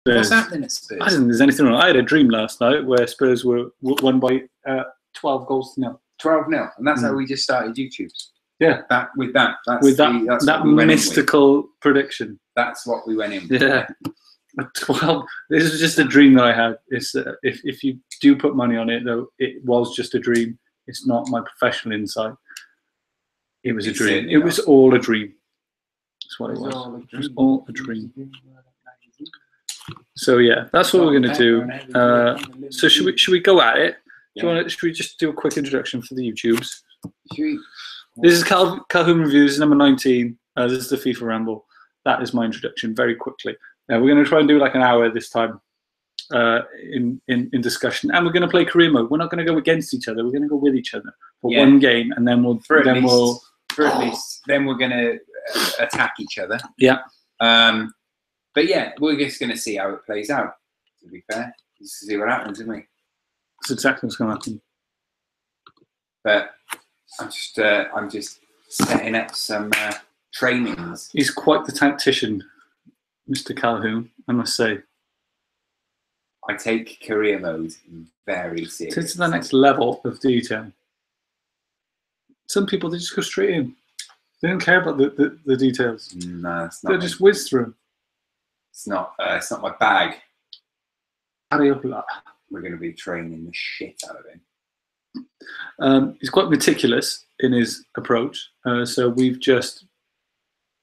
What's happening at Spurs? I don't think there's anything wrong. I had a dream last night where Spurs were won by 12 goals to nil. 12-0, and that's how we just started YouTube. Yeah, that mystical prediction. That's what we went in with. Yeah. 12. This is just a dream that I had. It's if you do put money on it, though, it was just a dream. It's not my professional insight. It was a dream. It was all a dream. That's what it was. It was all a dream. So yeah, that's what we're going to do. So should we go at it? Should we just do a quick introduction for the YouTubes? This is Calhoun Reviews, number 19. This is the FIFA Ramble. That is my introduction, very quickly. We're going to try and do like an hour this time in discussion, and we're going to play career mode. We're not going to go against each other. We're going to go with each other for one game, and then we're going to attack each other. Yeah. But yeah, we're just going to see how it plays out. To be fair, just to see what happens, isn't we? That's exactly what's going to happen. But I'm just setting up some trainings. He's quite the tactician, Mr. Calhoun, I must say. I take career mode very seriously. It's the next level of detail. Some people, they just go straight in. They don't care about the details. No, it's not. They'll just whiz through them. It's not my bag. We're going to be training the shit out of him. He's quite meticulous in his approach. So we've just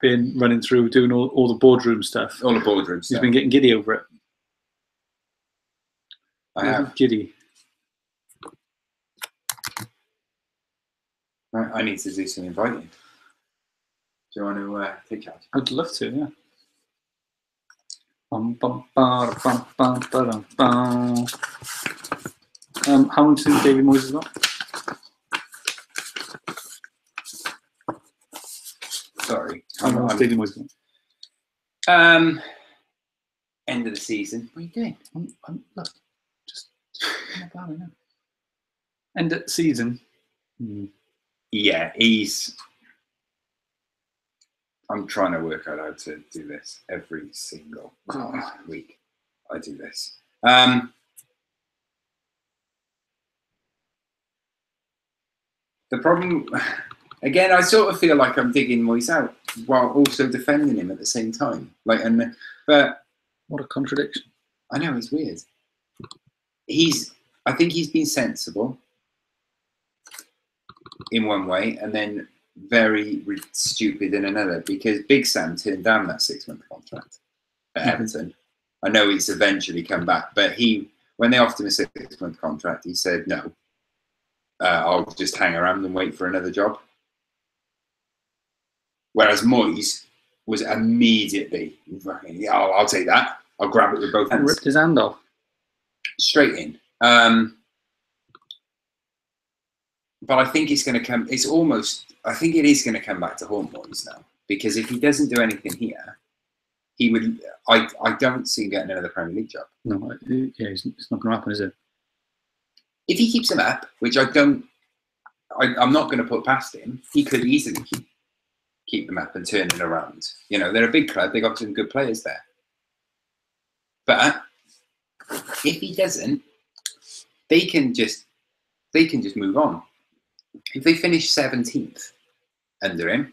been running through doing all the boardroom stuff. All the boardroom stuff. He's been getting giddy over it. I have. Giddy. I need to do some inviting. Do you want to take charge? I'd love to, yeah. How long do you think David Moyes has got? Sorry. How long has David Moyes got? End of the season. What are you doing? Look, just end of season. Yeah, I'm trying to work out how to do this every single week. I do this. The problem, again, I sort of feel like I'm digging Moyes out while also defending him at the same time. But what a contradiction! I know, it's weird. I think he's been sensible in one way, and then very stupid in another, because Big Sam turned down that 6-month contract at Everton. I know he's eventually come back, but when they offered him a 6-month contract, he said no. I'll just hang around and wait for another job. Whereas Moyes was immediately, I'll take that. I'll grab it with both hands. Ripped his hand off. Straight in. But I think it's going to come. I think it is going to come back to haunt Moyes now, because if he doesn't do anything here, he would. I don't see him getting another Premier League job. No, yeah, it's not going to happen, is it? If he keeps him up, which I'm not going to put past him, he could easily keep them up and turn it around. You know, they're a big club. They got some good players there. But if he doesn't, they can just move on. If they finish 17th under him,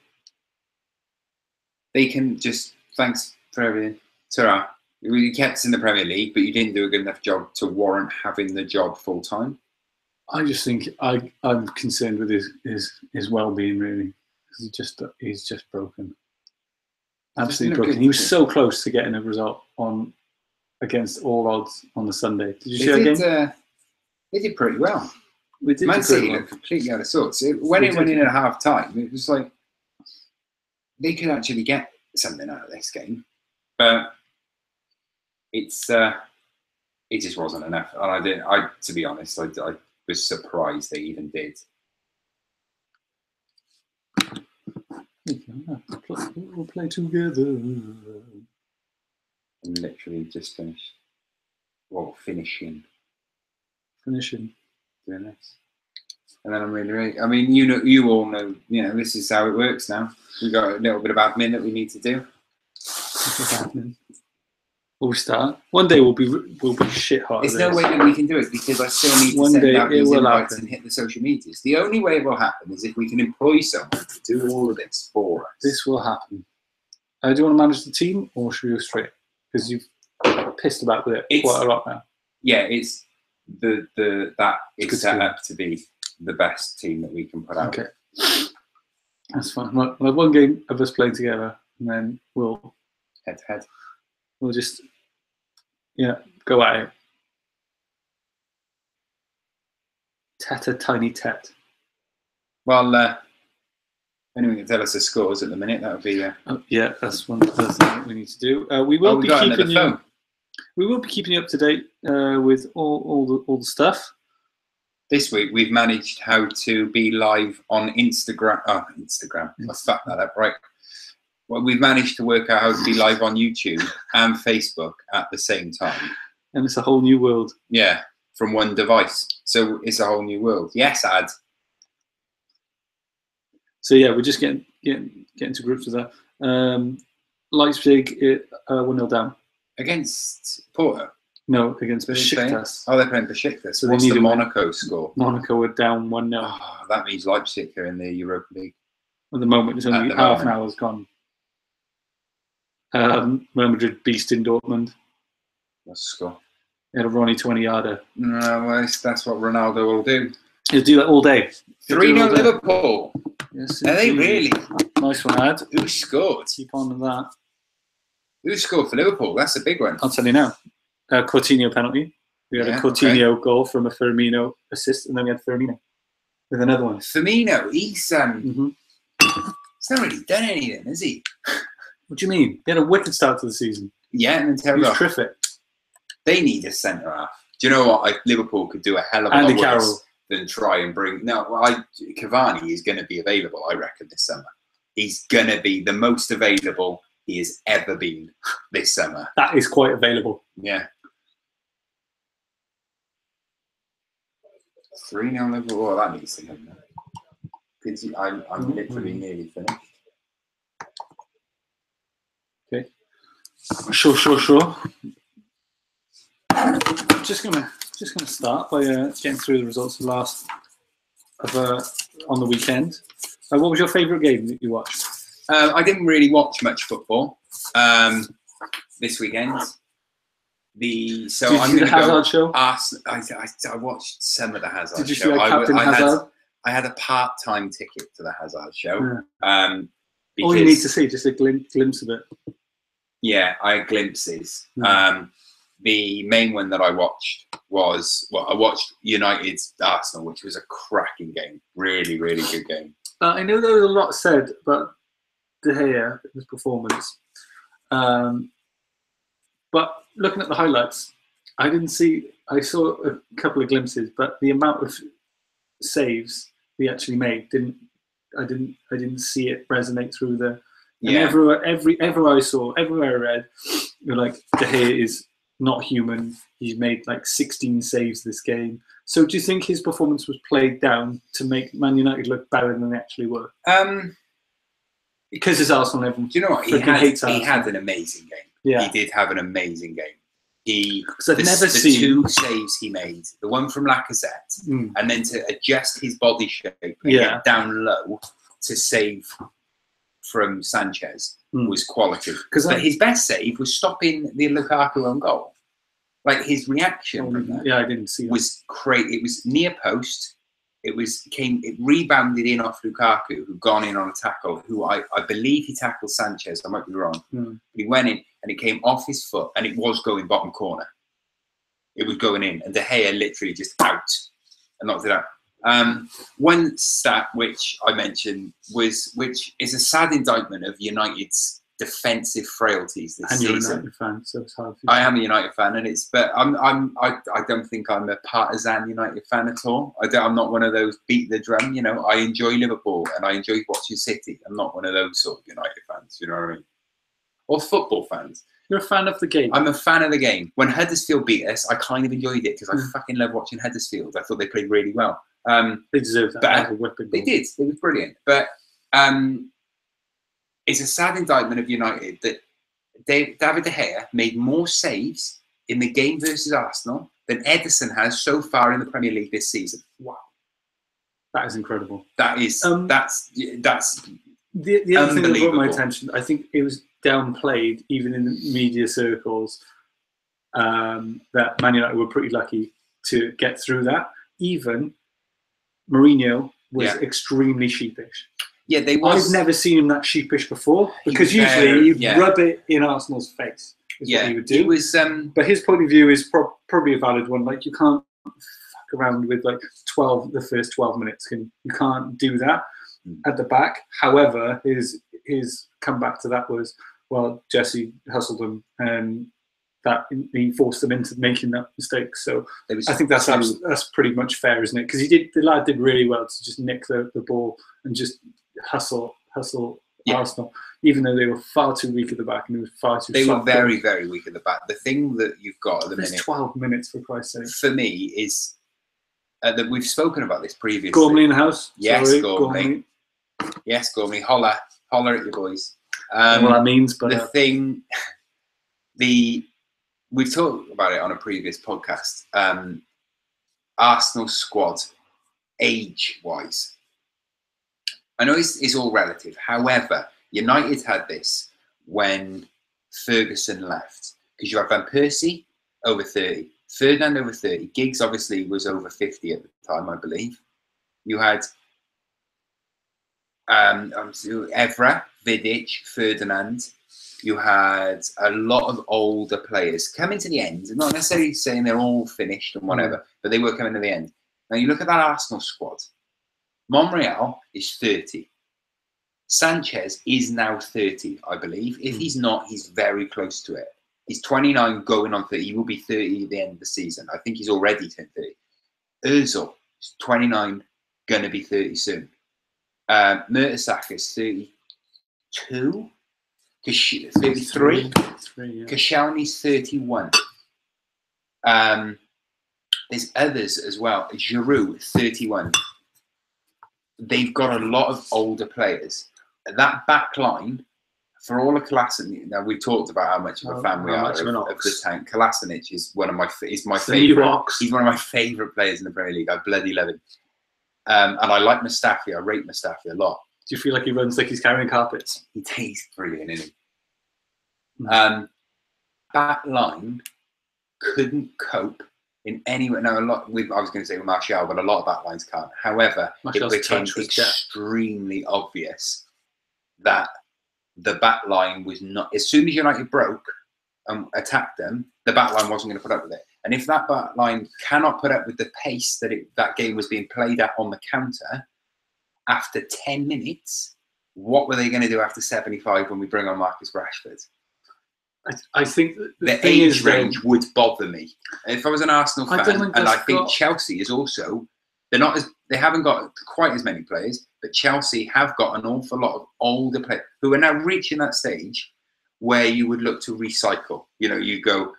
they can just, thanks for everything. Ta-ra. You kept us in the Premier League, but you didn't do a good enough job to warrant having the job full time. I just think I'm concerned with his well-being, really. He's just broken. Absolutely broken. He was so close to getting a result against all odds on the Sunday. Did you see that game? They did pretty well. Man City looked completely out of sorts. When it went in at half time, it was like they could actually get something out of this game, but it just wasn't enough. And to be honest, I was surprised they even did. We'll play together. And literally just finished. Well, finishing. Doing this. And then I'm really, I mean, you all know, this is how it works now. We've got a little bit of admin that we need to do. We'll start. One day we'll be shit hot. There's no way that we can do it because I still need to send out these invites and hit the social medias. The only way it will happen is if we can employ someone to do all of this for us. This will happen. Do you want to manage the team or should we go straight? Because you've pissed about with it quite a lot now. Yeah, it's that is set up to be the best team that we can put out. Okay, that's fine. We'll have one game of us playing together, and then we'll head to head. We'll just go at it. Tiny tet. Well, anyone can tell us the scores at the minute. That would be. Yeah, that's one other thing that we need to do. We will be keeping you. We will be keeping you up to date with all the stuff. This week we've managed how to be live on Instagram. Oh, Instagram. I fucked that up, right? Well, we've managed to work out how to be live on YouTube and Facebook at the same time. And it's a whole new world. Yeah, from one device. So it's a whole new world. Yes, Ad. So yeah, we're just getting to grips with that. Leipzig 1-0 down. Against Porto? No, against Besiktas. Oh, they're playing Besiktas. So what's the Monaco score? Monaco were down 1-0. Oh, that means Leipzig are in the Europa League. At the moment, it's only half an hour's gone. Real Madrid beast in Dortmund. What's the score? He had a Ronnie 20-yarder. No, well, that's what Ronaldo will do. He'll do that all day. 3-0 Liverpool. Yes, are they really? Nice one, Ad. Who scored? Keep on with that. Who scored for Liverpool? That's a big one. I'll tell you now. Coutinho penalty. We had a Coutinho goal from a Firmino assist, and then we had Firmino with another one. Firmino, he's not really done anything, has he? What do you mean? He had a wicked start to the season. Yeah, and then he was terrific. They need a centre half. Do you know what? Liverpool could do a hell of a lot worse than try and bring. No, Cavani is going to be available, I reckon, this summer. He's going to be the most available he has ever been this summer. That is quite available. Yeah. 3-0 Liverpool. Well, that needs to happen. Because I'm literally nearly finished. Okay. Sure. I'm just gonna start by getting through the results of on the weekend. What was your favourite game that you watched? I didn't really watch much football this weekend. Did you see the Hazard show? I watched some of the Hazard show. Did you see Captain Hazard? I had a part-time ticket to the Hazard show. Yeah. All you need to see, just a glimpse of it. Yeah, I had glimpses. The main one that I watched was, I watched United's Arsenal, which was a cracking game. Really, really good game. I know there was a lot said about De Gea, his performance. But looking at the highlights, I saw a couple of glimpses, but the amount of saves he actually made I didn't see it resonate through the. And everywhere I read, you're like, De Gea is not human. He's made like 16 saves this game. So do you think his performance was played down to make Man United look better than they actually were? Because it's Arsenal, everyone. Do you know what? He had an amazing game. Yeah. He did have an amazing game. The two saves he made, the one from Lacazette, and then to adjust his body shape and get down low to save from Sanchez was quality. But his best save was stopping the Lukaku own goal. Like his reaction from that I didn't see that. Was crazy. It was near post. It rebounded in off Lukaku, who'd gone in on a tackle, who I believe he tackled Sanchez, I might be wrong. But he went in and it came off his foot and it was going bottom corner. It was going in and De Gea literally just out and knocked it out. One stat which I mentioned which is a sad indictment of United's defensive frailties this season. You're a United fan, so it's hard. I am a United fan, and I don't think I'm a partisan United fan at all. I'm not one of those beat the drum. You know, I enjoy Liverpool and I enjoy watching City. I'm not one of those sort of United fans. You know what I mean? Or football fans. You're a fan of the game. I'm a fan of the game. When Huddersfield beat us, I kind of enjoyed it because I fucking love watching Huddersfield. I thought they played really well. They deserve that. They did. It was brilliant. But it's a sad indictment of United that David De Gea made more saves in the game versus Arsenal than Ederson has so far in the Premier League this season. Wow, that is incredible. That is that's the other thing that brought my attention. I think it was downplayed even in the media circles that Man United were pretty lucky to get through that. Even Mourinho was extremely sheepish. Yeah, I've never seen him that sheepish before, because usually he'd rub it in Arsenal's face. Is what he would do. He was, but his point of view is probably a valid one. Like, you can't fuck around with like the first 12 minutes. You can't do that at the back. However, his comeback to that was, well, Jesse hustled him and that he forced them into making that mistake. So I think that's pretty much fair, isn't it? Because the lad did really well to just nick the ball and just hustle Arsenal, even though they were far too weak at the back and it was far too. They were very, very weak at the back. The thing that you've got at the minute, 12 minutes for Christ's sake, for me is that we've spoken about this previously. Gormley in the house. Yes, Gormley. Yes, Gormley. Holler at your boys. What that means, but we've talked about it on a previous podcast. Arsenal squad, age-wise, I know it's all relative. However, United had this when Ferguson left, because you had Van Persie over 30, Ferdinand over 30, Giggs obviously was over 50 at the time, I believe. You had Evra, Vidic, Ferdinand. You had a lot of older players coming to the end, not necessarily saying they're all finished and whatever, but they were coming to the end. Now you look at that Arsenal squad. Monreal is 30. Sanchez is now 30, I believe. If he's not, he's very close to it. He's 29 going on 30. He will be 30 at the end of the season. I think he's already turned 30. Ozil is 29, going to be 30 soon. Mertesacker is 32. 33. Koscielny's 31. There's others as well. Giroud, 31. They've got a lot of older players. That back line, for all of Kolasinac, now we've talked about how much of a fan we are of the tank. Kolasinac is my favourite. He's one of my favourite players in the Premier League. I bloody love him. And I like Mustafi. I rate Mustafi a lot. Do you feel like he runs like he's carrying carpets? He's brilliant, isn't he? Back line couldn't cope in any way. Now, I was going to say with Martial, but a lot of back lines can't. However, it became extremely obvious that the back line was not. As soon as United broke and attacked them, the back line wasn't going to put up with it. And if that back line cannot put up with the pace that that game was being played at on the counter, after 10 minutes, what were they going to do after 75 when we bring on Marcus Rashford? I think the age range would bother me. If I was an Arsenal fan, and I think Chelsea is also, they haven't got quite as many players, but Chelsea have got an awful lot of older players who are now reaching that stage where you would look to recycle. You know, you go,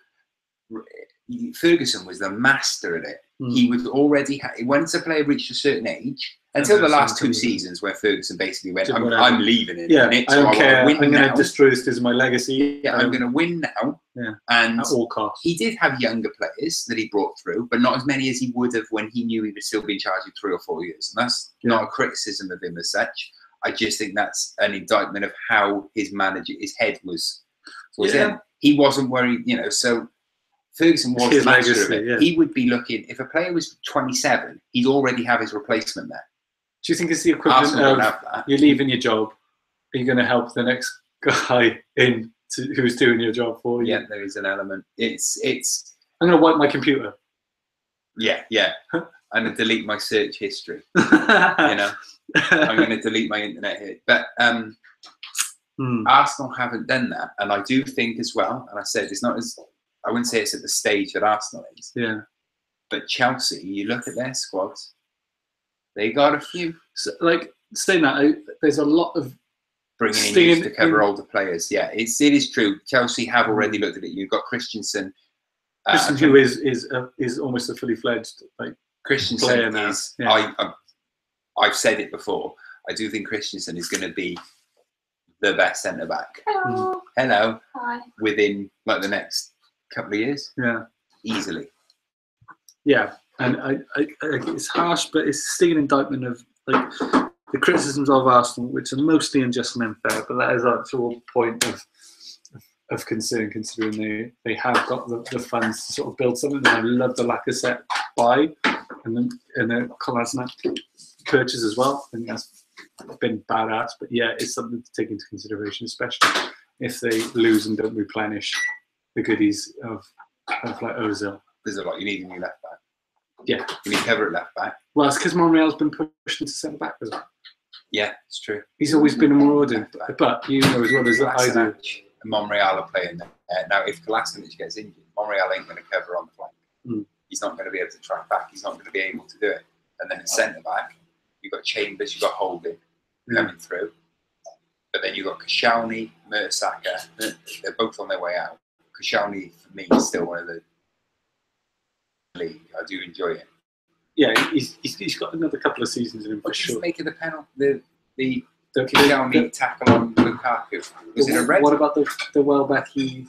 Ferguson was the master at it. He would already once a player reached a certain age, until the last 2 seasons where Ferguson basically went, I'm leaving it. I don't care. I'm going to destroy this as my legacy. Yeah, I'm going to win now. Yeah, and at all costs. He did have younger players that he brought through, but not as many as he would have when he knew he would still be in charge in 3 or 4 years. And that's not a criticism of him as such. I just think that's an indictment of how his head was in. He wasn't worried, so Ferguson was the master of it. Yeah. He would be looking, if a player was 27, he'd already have his replacement there. Do you think it's the equivalent of you're leaving your job, are you going to help the next guy who's doing your job for you? Yeah, there is an element. It's. I'm going to wipe my computer. Yeah. I'm going to delete my search history. I'm going to delete my internet here. But Arsenal haven't done that, and I do think as well. And I said it's not as. I wouldn't say it's at the stage that Arsenal is. Yeah. But Chelsea, you look at their squads. They got a few. So, saying that, there's a lot of bringing in youth to cover older players. Yeah, it is true. Chelsea have already looked at it. You've got Christensen. Who is almost a fully fledged Christensen player now. Is, yeah. I've said it before. I do think Christensen is going to be the best centre back. hello. Hi. Within like the next couple of years. Yeah. Easily. Yeah, and I it's harsh, but it's still an indictment of like the criticisms of Arsenal, which are mostly unjust and unfair. But that is our sort of point of concern, considering they have got the funds to sort of build something. And I love the Lacazette buy and the Kolasinac purchase as well. I think that's been badass. But yeah, it's something to take into consideration, especially if they lose and don't replenish the goodies of like Ozil. There's a lot. You need a new left back. Yeah. You need cover at left back. Well, it's because Monreal's been pushed into centre back as well. Yeah, it's true. He's always been a Maraudin, but you know as well as that I do. And Monreal are playing there. Now, if Kolasinac gets injured, Monreal ain't going to cover on the flank. He's not going to be able to track back. He's not going to be able to do it. And then at centre back, you've got Chambers, you've got Holding coming through. But then you've got Koscielny, Mertesacker. They're both on their way out. Koscielny, for me, is still one of the league. I do enjoy it. Yeah, he's got another couple of seasons in him for sure. What did you make of the penalty? The Koscielny tackle on Lukaku? Was it a red? What about the Welbecky?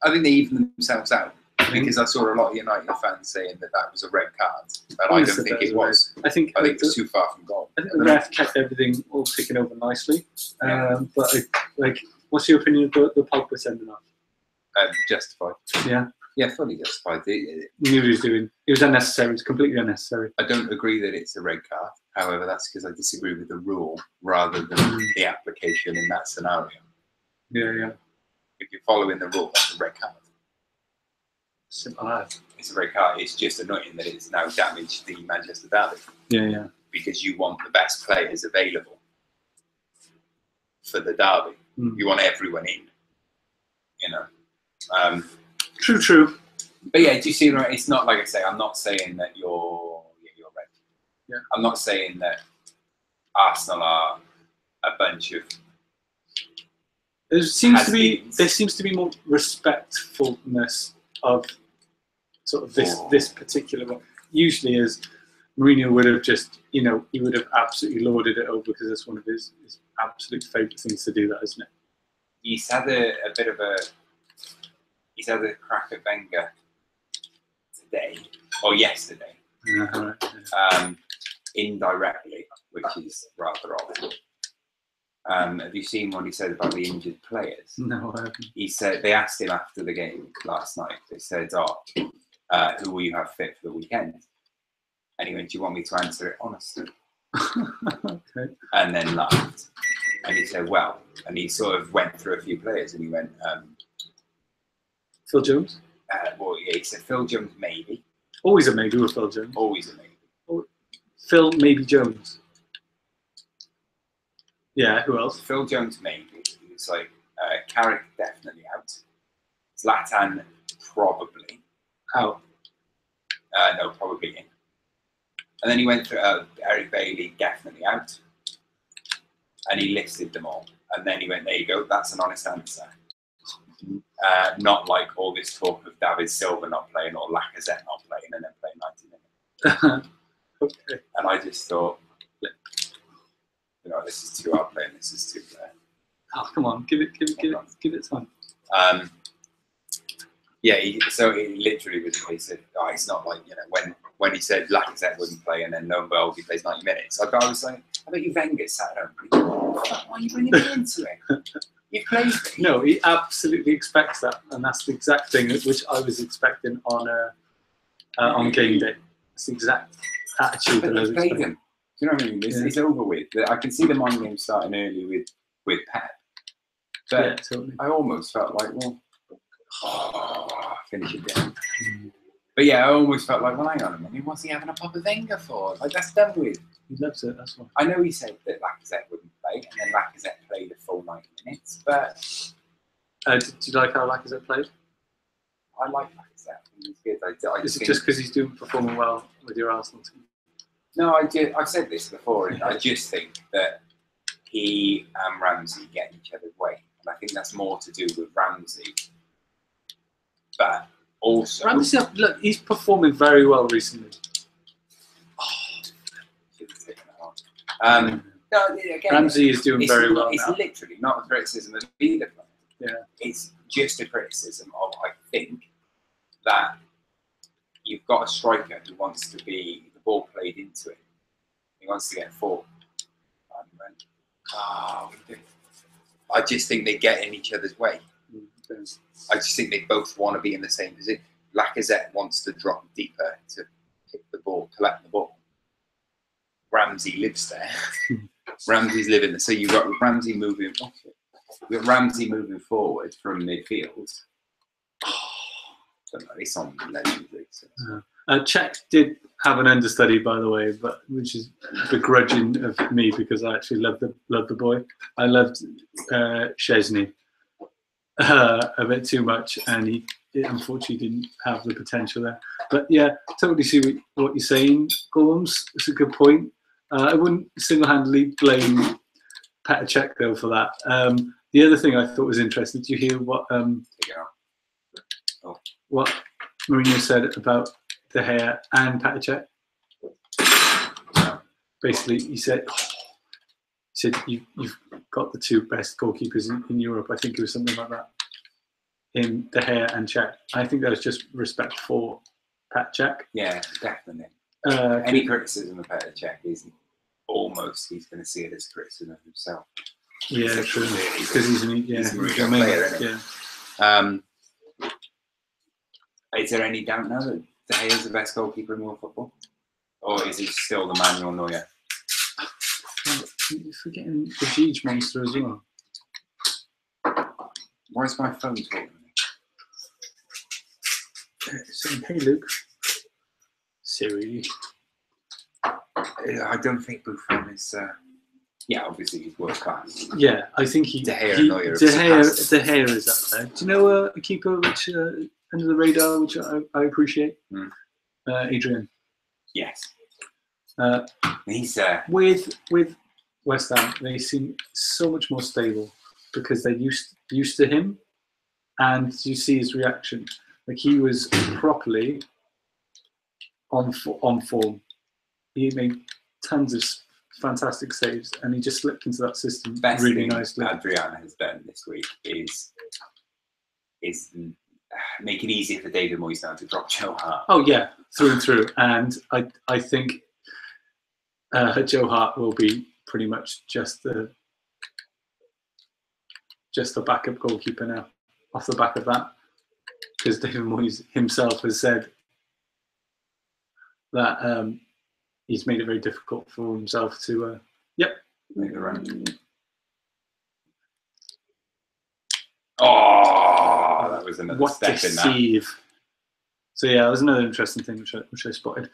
I think they evened themselves out because I saw a lot of United fans saying that was a red card, but I don't think it was. I think it was too far from goal. I think the ref kept everything all ticking over nicely. But what's your opinion of the Pogba sending off? Justified. Yeah. Yeah, fully justified. Knew what he was doing. It was unnecessary. It's completely unnecessary. I don't agree that it's a red card. However, that's because I disagree with the rule rather than the application in that scenario. Yeah. If you're following the rule, that's a red card. Simple as. It's a red card. It's just annoying that it's now damaged the Manchester derby. Yeah. Because you want the best players available for the derby. You want everyone in. You know. True. But yeah, do you see? It's not like I say. I'm not saying that you're red. Yeah. I'm not saying that Arsenal are a bunch of. There seems to be more respectfulness of sort of this particular one. Usually, as Mourinho would have just, he would have absolutely lorded it over because it's one of his absolute favourite things to do. That, isn't it? He's had a bit of a. He's had a crack at Wenger today or yesterday, indirectly, which is rather odd. Have you seen what he said about the injured players? No, I haven't. He said they asked him after the game last night. They said, "Who will you have fit for the weekend?" And he went, "Do you want me to answer it honestly?" Okay. And then laughed. And he said, "Well," and he sort of went through a few players, and he went. Phil Jones? Well, yeah, he said Phil Jones, maybe. Always a maybe with Phil Jones. Always a maybe. Phil, maybe Jones. Yeah, who else? Phil Jones, maybe. It's like Carrick, definitely out. Zlatan, probably. Out? No, probably in. And then he went through Eric Bailey, definitely out. And he listed them all. And then he went, there you go, that's an honest answer. Not like all this talk of David Silva not playing or Lacazette not playing and then playing 90 minutes. Okay. And I just thought, this is too hard playing, this is too fair. Oh, come on, give it time. So it literally was a case of, it's not like, when he said Lacazette wouldn't play and then lo and behold he plays 90 minutes. I was like, I bet you Wenger sat at home. Why are you bringing me into it? You've played me. No, he absolutely expects that, and that's the exact thing which I was expecting on game day. It's the exact attitude that I was expecting. Him. Do you know what I mean? It's over with. I can see the mind game starting early with Pep. But yeah, totally. I almost felt like, finish it down. But yeah, I almost felt like, hang on a minute, what's he having a pop of Wenger for? Like, that's done with. He loves it, that's why. I know he said that Lacazette wouldn't play, and then Lacazette played a full 90 minutes, but... Did you like how Lacazette played? I like Lacazette. He's good. Is it just because he's performing well with your Arsenal team? No, I've said this before, and I just think that he and Ramsey get in each other's way. And I think that's more to do with Ramsey. But also... Ramsey, look, he's performing very well recently. No, again, Ramsey is doing very well It's now. literally not a criticism of either. Yeah. It's just a criticism of, I think, that you've got a striker who wants to be the ball played into him. He wants to get forward. I just think they get in each other's way. I just think they both want to be in the same position. Lacazette wants to drop deeper to pick the ball, collect the ball. Ramsey lives there. Ramsey's living there. So you've got Ramsey moving. You've got Ramsey moving forward from midfield. Don't know, it's on legendary. So. Czech did have an understudy, by the way, but which is begrudging of me because I actually love the boy. I loved Szczesny a bit too much, and he unfortunately didn't have the potential there. But yeah, totally see what you're saying, Gorms. It's a good point. I wouldn't single-handedly blame Petr Cech though for that. The other thing I thought was interesting. Did you hear what Mourinho said about De Gea and Petr Cech? Basically, he said you've got the two best goalkeepers in Europe. I think it was something like that. In De Gea and Cech. I think that was just respect for Petr Cech. Yeah, definitely. Any criticism of Petr Cech is almost he's going to see it as criticism of himself. Yeah, true. Because he's a Mourinho player, isn't it? Yeah. Is there any doubt now that De Gea is the best goalkeeper in world football? Or is he still the Manuel Neuer? You're forgetting the Gigi monster as well. Why is my phone talking to me? Saying, hey Luke. Siri. I don't think Buffon is... yeah, obviously he's world class. Yeah, I think De Gea and Neuer De Gea is up there. Do you know a keeper which under the radar, which I appreciate? Adrian. Yes. He's with West Ham. They seem so much more stable because they're used to him, and you see his reaction. Like he was properly on form. He made tons of fantastic saves, and he just slipped into that system really nicely. Best thing Adrian has done this week is make it easier for David Moyes now to drop Joe Hart. Oh yeah, through and through. And I think Joe Hart will be pretty much just the backup goalkeeper now, off the back of that, because David Moyes himself has said that he's made it very difficult for himself to make the run. Oh, that was another step in that. So yeah, that was another interesting thing which I spotted.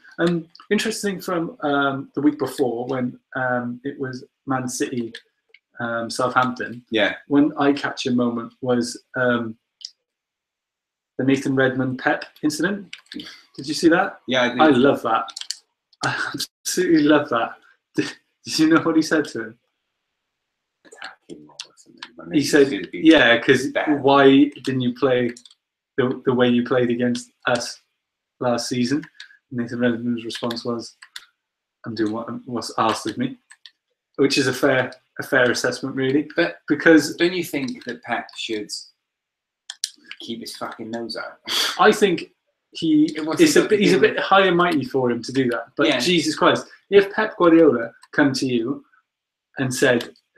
Interesting from the week before when it was Man City, Southampton. Yeah. One eye-catching moment was the Nathan Redmond Pep incident. Did you see that? Yeah, I did. I love that. I absolutely love that. Did you know what he said to him? Attacking or something. He said, "Yeah, because why didn't you play the way you played against us last season?" Nathan Redmond's response was, "I'm doing what's asked of me," which is a fair assessment, really. But because don't you think that Pep should keep his fucking nose out? I think he's a bit high and mighty for him to do that. But yeah. Jesus Christ, if Pep Guardiola come to you and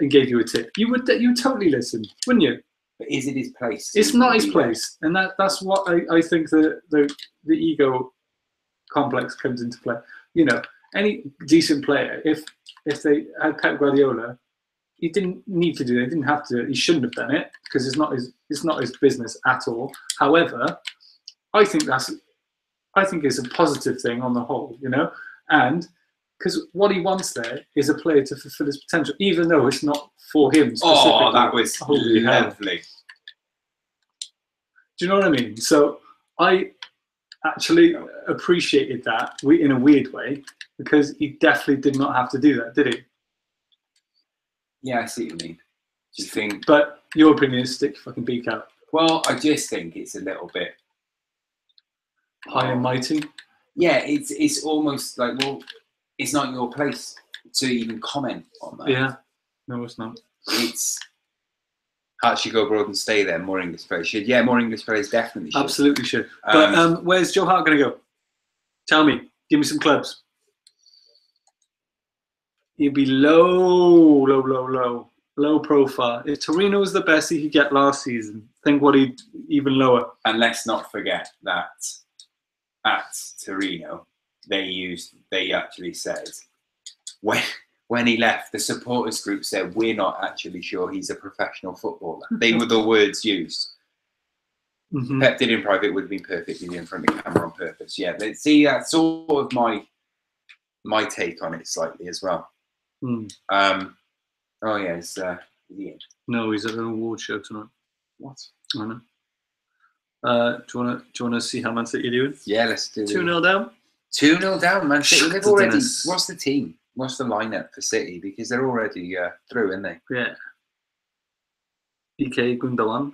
gave you a tip, you would totally listen, wouldn't you? But is it his place? It's not his place, and that's what I think the ego complex comes into play. You know, any decent player, if they had Pep Guardiola, he didn't need to do it. He didn't have to. He shouldn't have done it because it's not his business at all. However, I think it's a positive thing on the whole, you know, and because what he wants there is a player to fulfill his potential, even though it's not for him specifically. Oh, that was lovely. Do you know what I mean? So I actually appreciated that in a weird way because he definitely did not have to do that, did he? Yeah, I see what you mean. Do you think? But your opinion is stick your fucking beak out. Well, I just think it's a little bit high and mighty. Yeah, it's almost like, well, it's not your place. to even comment on that. Yeah. No, it's not. It's Hearts should go abroad and stay there. More English players should. Yeah, more English players definitely should. Absolutely should. But where's Joe Hart going to go? Tell me. Give me some clubs. He'd be low profile. If Torino was the best he could get last season, think what he'd even lower. And let's not forget that at Torino, they actually said when he left, the supporters group said, "We're not actually sure he's a professional footballer." They were the words used. Mm-hmm. Pep did in private would have been perfect. He did in front of the camera on purpose. Yeah, let's see. That's sort of my take on it slightly as well. Mm. Oh yeah, is he in? No, he's at an award show tonight. What? I know. Do you wanna see how Man City are doing? Yeah, let's do it. 2-0 down. 2-0 down, Man City. They've already. What's the team? What's the lineup for City? Because they're already through, aren't they? Yeah. Ike Gundogan.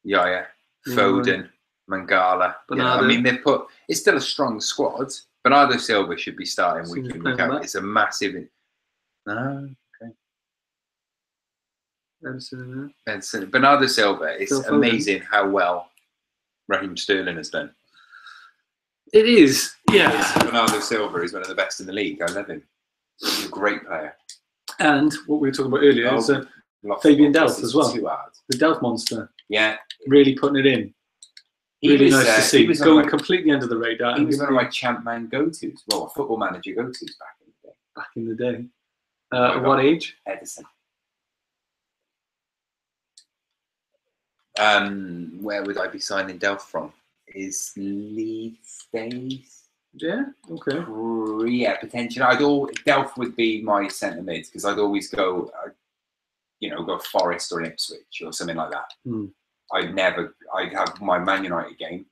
Yeah. Foden, Mangala. I mean, they've put. It's still a strong squad. Bernardo Silva should be starting week in, week out. It's a massive. No. Everton. Bernardo Silva. It's amazing how well Raheem Sterling has done. It is, yeah. Bernardo Silva is one of the best in the league. I love him. He's a great player. And what we were talking about earlier is Fabian Delph as well. The Delph monster. Yeah. Really putting it in. Really nice to see. Going completely under the radar. He was one of my champ man go-tos. Well, Football Manager go-tos back in the day. At what age? Edison. Where would I be signing Delph from? Is Leeds days? Yeah. Okay. Yeah, potentially. Delph would be my centre mid because I'd always go, go Forest or Ipswich or something like that. I'd have my Man United game.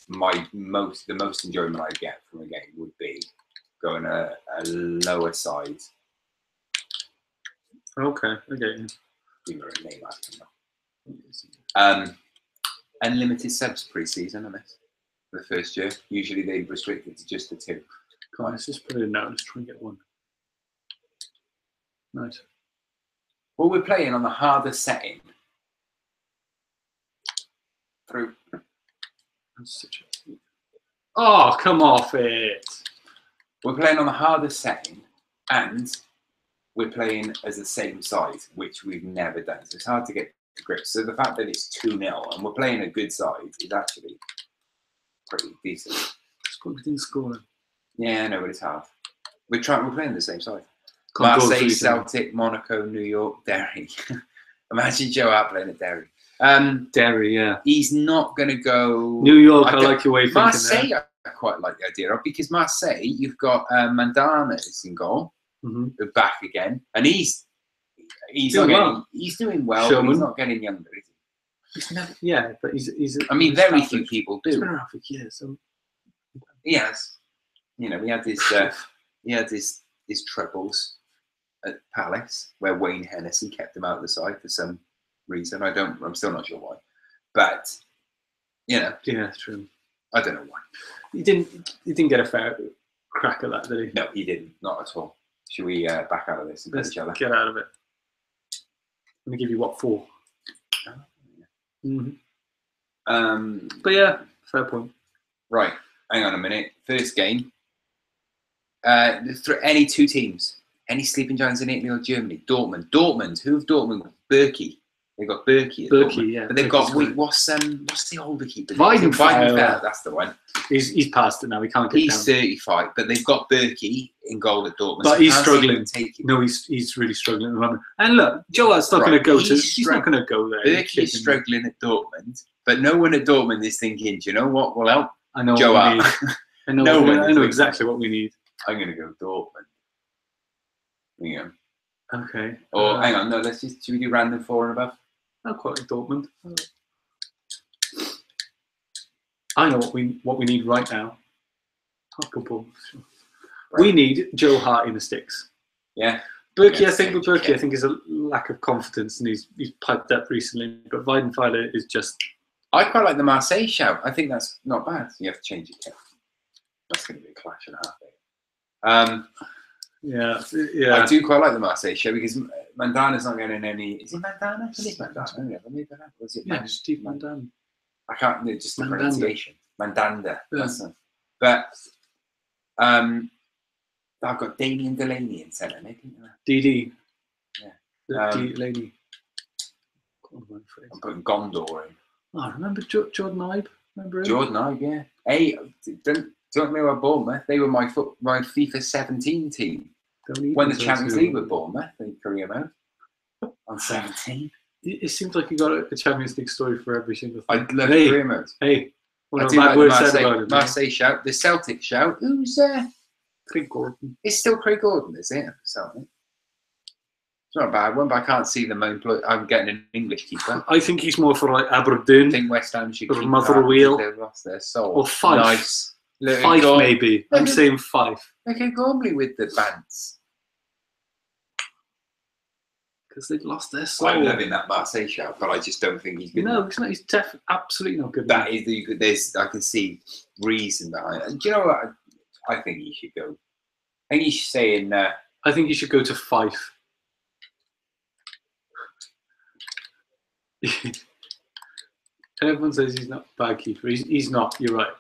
The most enjoyment I'd get from a game would be going a lower side. Okay. Okay. Unlimited subs pre-season on this. The first year. Usually they restrict it to just the 2. Come on, let's just put it in now. Let's try and get one. Nice. Well, we're playing on the harder setting. Through. Oh, come off it. We're playing on the harder setting and we're playing as the same side, which we've never done. So it's hard to get to grips. So the fact that it's 2-0 and we're playing a good side is actually pretty decent. We didn't score. Yeah, I know, but it's hard. We're playing the same side. Marseille, Celtic, Monaco, New York, Derry. Imagine Joe Hart playing at Derry. Derry, yeah. He's not going to go. New York, I like your way of thinking. Marseille, I quite like the idea of because Marseille, you've got Mandanda is in goal, back again, and he's doing well. He's doing well. But he's not getting younger, is he? He's never, yeah, but he's. I mean, very few people do. He's been around for years. So. Yes, he had his trebles at Palace, where Wayne Hennessy kept him out of the side for some reason. I'm still not sure why, but yeah, true. I don't know why. He didn't get a fair crack at that, did he? No, he didn't. Not at all. Should we back out of this and Let's each other? Get out of it. Let me give you 4. But yeah, fair point. Right, hang on a minute. First game. Any 2 teams. Any sleeping giants in Italy or Germany? Dortmund. Who have Dortmund got? Berkey. They've got Berkey. Yeah. But they've got what's the older keeper? Weidenfeller. That's the one. He's past it now. He can't get down. He's 35, but they've got Berkey in goal at Dortmund. But he's struggling. No, he's really struggling at the moment. And look, Joe Hart's not going to go he's not going to go there. Berkey's struggling at Dortmund, but no one at Dortmund is thinking, do you know what will help? I know Joe Hart. I know exactly what we need. I'm going to go Dortmund. Yeah. Okay. Or hang on, no. Should we do random 4 and above? I quite like Dortmund. I know what we need right now. Right. We need Joe Hart in the sticks. Yeah. Berkey, I think is a lack of confidence, and he's piped up recently. But Weidenfeller is just. I quite like the Marseille shout. I think that's not bad. You have to change it. That's going to be a clash and a half. Yeah, yeah. I do quite like the Marseille show because Mandana's not getting any. Is it Mandana? It is Mandana. Was it Steve Mandanda? I can't. Just the pronunciation. Mandanda. Yeah. But I've got Damien Delaney in centre mid. DD. Yeah. D lady. I'm putting Gondor in. Oh, I remember Jordan Ibe. Remember him? Jordan Ibe, yeah. Hey, don't know about Bournemouth. They were my FIFA 17 team. When the Champions League with Bournemouth, in Korea mode on 17. It seems like you got a Champions League story for every single thing. I love Korea mode. Hey, I do like the Marseille shout, the Celtic shout. Who's there? Craig Gordon. It's still Craig Gordon, is it? Celtic. It's not a bad one, but I can't see them. I'm getting an English keeper. I think he's more for like Aberdeen. I think West Ham should keep Motherwell. They've lost their soul. Or Fife. Nice. Fife, maybe. I'm saying Fife. Look at Gormley with the bands. Because they've lost their soul. I'm loving that Marseille shout, but I just don't think he's good. No, he's not. He's absolutely not good. That is I can see reason behind it. Do you know what? I think he should go. I think he's saying. I think he should go to Fife. Everyone says he's not a bad keeper. He's not. You're right.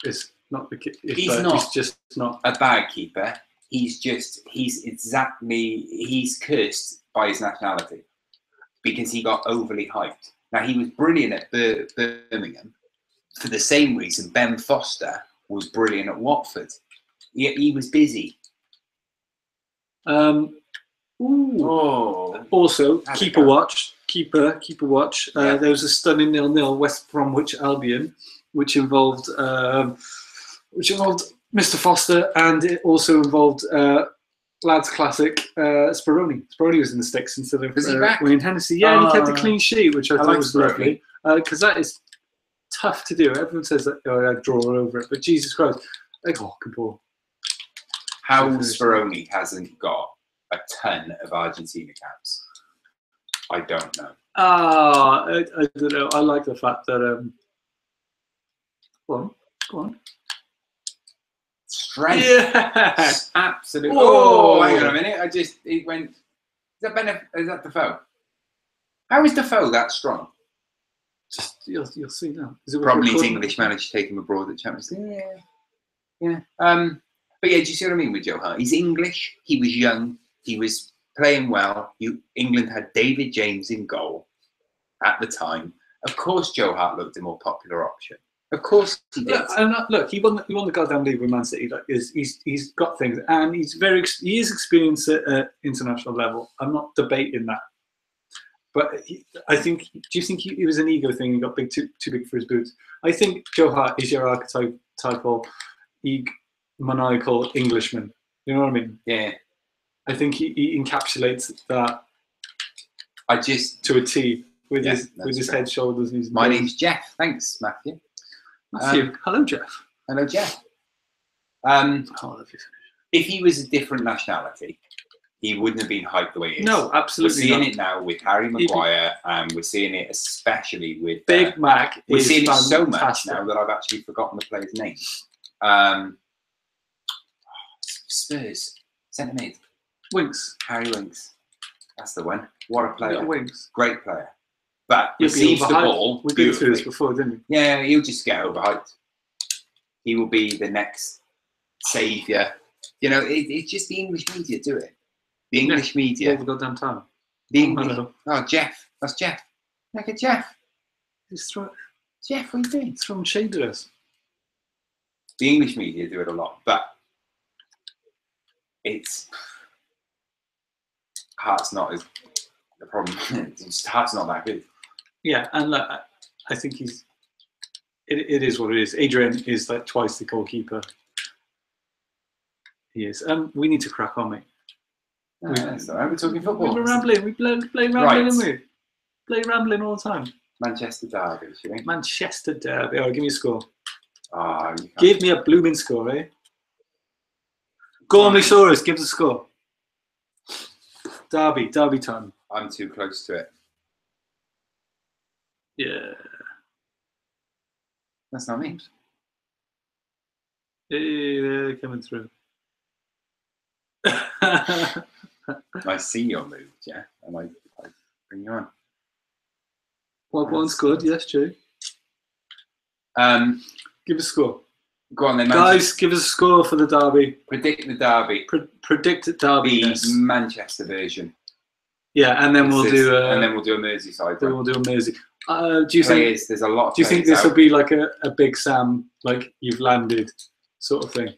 It's not the kid. He's just not a bad keeper. He's cursed by his nationality because he got overly hyped. Now he was brilliant at Birmingham for the same reason Ben Foster was brilliant at Watford. He was busy. Also, keeper watch. There was a stunning 0-0 West Bromwich Albion, which involved Mr. Foster, and it also involved lads classic Speroni. Speroni was in the sticks instead of Wayne Hennessy. Yeah, and he kept a clean sheet, which I thought was lovely. Because that is tough to do. Everyone says that I'd draw over it, but Jesus Christ, good ball. How Speroni hasn't got a ton of Argentina caps, I don't know. I don't know. I like the fact that go on. Strength. Yes, absolutely. Oh, hang on a minute. It went. Is that Defoe? How is Defoe that strong? Just you'll see now. Probably his English managed to take him abroad at Champions League. Yeah. But yeah, do you see what I mean with Joe Hart? He's English. He was young. He was playing well. England had David James in goal at the time. Of course, Joe Hart looked a more popular option. Of course he did. Look, he won the goddamn league with Man City. Like, he's got things, and he is experienced at international level. I'm not debating that. But I think, do you think it was an ego thing? He got too big for his boots. I think Joe Hart is your archetypal, maniacal Englishman. You know what I mean? Yeah. I think he encapsulates that. To a T with his head, shoulders, and his. My name's Jeff. Thanks, Matthew. Hello, Jeff. Hello, Jeff. If he was a different nationality, he wouldn't have been hyped the way he is. No, absolutely. We're seeing it now with Harry Maguire, and we're seeing it especially with Big Mac. We're seeing it so much now that I've actually forgotten the player's name. Spurs centre mid. Winks. Harry Winks. That's the one. What a player. Winks. Great player. But receives the ball. We've been through this before, didn't we? Yeah, he'll just get overhyped. He will be the next saviour. You know, it's just the English media do it. The English media. All the goddamn time. The English. Oh, Jeff. That's Jeff. Look at Jeff. Jeff, what are you doing? He's throwing shade at us. The English media do it a lot, but Hart's not as the problem. Hart's not that good. Yeah, and look, I think it is what it is. Adrian is like twice the goalkeeper. He is. We need to crack on, mate. That's all right. We're talking football. We're rambling. We play rambling, didn't we? Play rambling all the time. Manchester Derby, should we? Manchester Derby. Oh, give me a score. You give me a blooming score, eh? Gormleysaurus, give us a score. Derby time. I'm too close to it. Yeah. That's not me. Yeah, they're coming through. I see your moves, yeah, and I bring you on. Well, one's good, yes, Jay. Give us a score. Go on then, guys. Give us a score for the derby. Predict the derby. Predict the derby. The Manchester version. Yeah, and then we'll do. And then we'll do a Merseyside. Then we'll do a Mersey. Do you think there's a lot? Of do you think this will be like a Big Sam, like you've landed, sort of thing?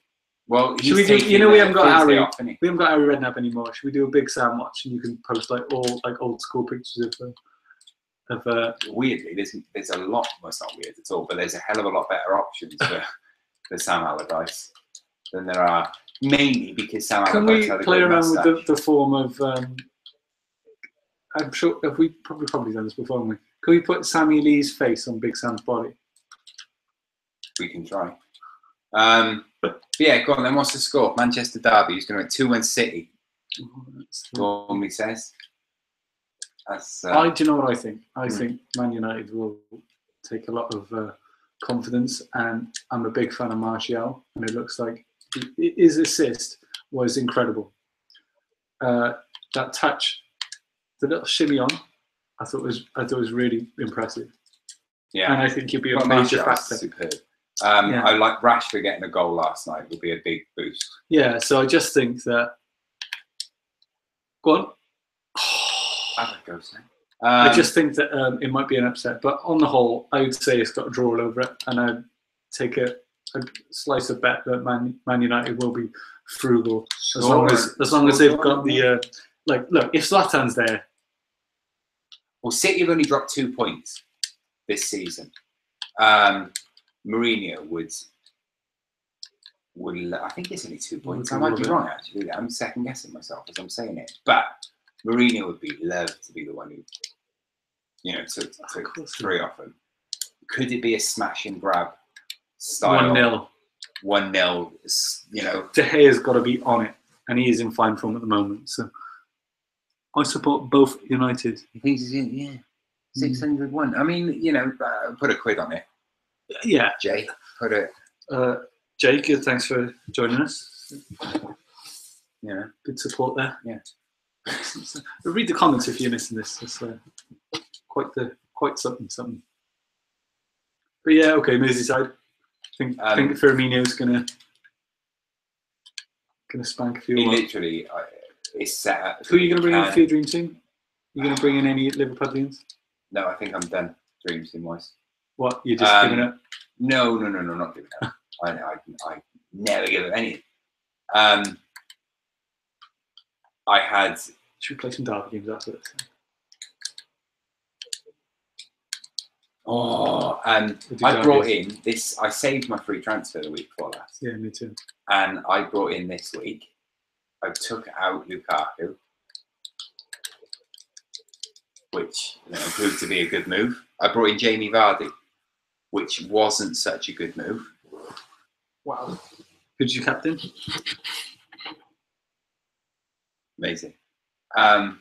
Well, should we do? You know, we haven't got Harry. We haven't got Harry Redknapp anymore. Should we do a Big Sam watch, and you can post like all like old school pictures of weirdly, there's a lot. Well, it's not weird at all, but there's a hell of a lot better options for Sam Allardyce than there are. Mainly because Sam Allardyce had a play good around mustache. with the form of? I'm sure have we probably done this before, haven't we? Can we put Sammy Lee's face on Big Sam's body? We can try. Yeah, go on then. What's the score? Manchester derby. He's going to win 2-1 City. Normally says. That's. Do you know what I think? I think Man United will take a lot of confidence, and I'm a big fan of Martial, and it looks like his assist was incredible. That touch, the little shimmy on, I thought was really impressive. Yeah, and I think he'll be a major factor. Superb. I like Rashford getting a goal last night would be a big boost. Yeah, so I just think that. Go on. I just think that it might be an upset, but on the whole, I would say it's got a draw over it, and I'd take a slice of bet that Man United will be frugal as long as they've got the look. If Zlatan's there, well, City have only dropped 2 points this season. Mourinho would I think it's only 2 points. I might be wrong actually. I'm second guessing myself as I'm saying it, but Mourinho would love to be the one who, took 3 off him. Could it be a smash and grab style? 1-0. 1-0. De Gea's got to be on it, and he is in fine form at the moment. So I support both United. He thinks he's in, yeah. 601. I mean, put a quid on it. Yeah. Jay, put it. Jake, thanks for joining us. Yeah. Good support there. Yeah. Read the comments if you're missing this. It's quite something. But yeah, okay, Merseyside. I think Firmino's gonna spank a few. He literally is set up. Who are you gonna bring in for your dream team? You gonna bring in any Liverpudlians? No, I think I'm done. Dream team wise. What? You're just giving up? No, not giving up. I never give up anything. I had. Should we play some derby games after this? I brought in this. I saved my free transfer the week before last. Yeah, me too. And I brought in this week. I took out Lukaku, which proved to be a good move. I brought in Jamie Vardy, which wasn't such a good move. Wow. Who'd you captain? Amazing. I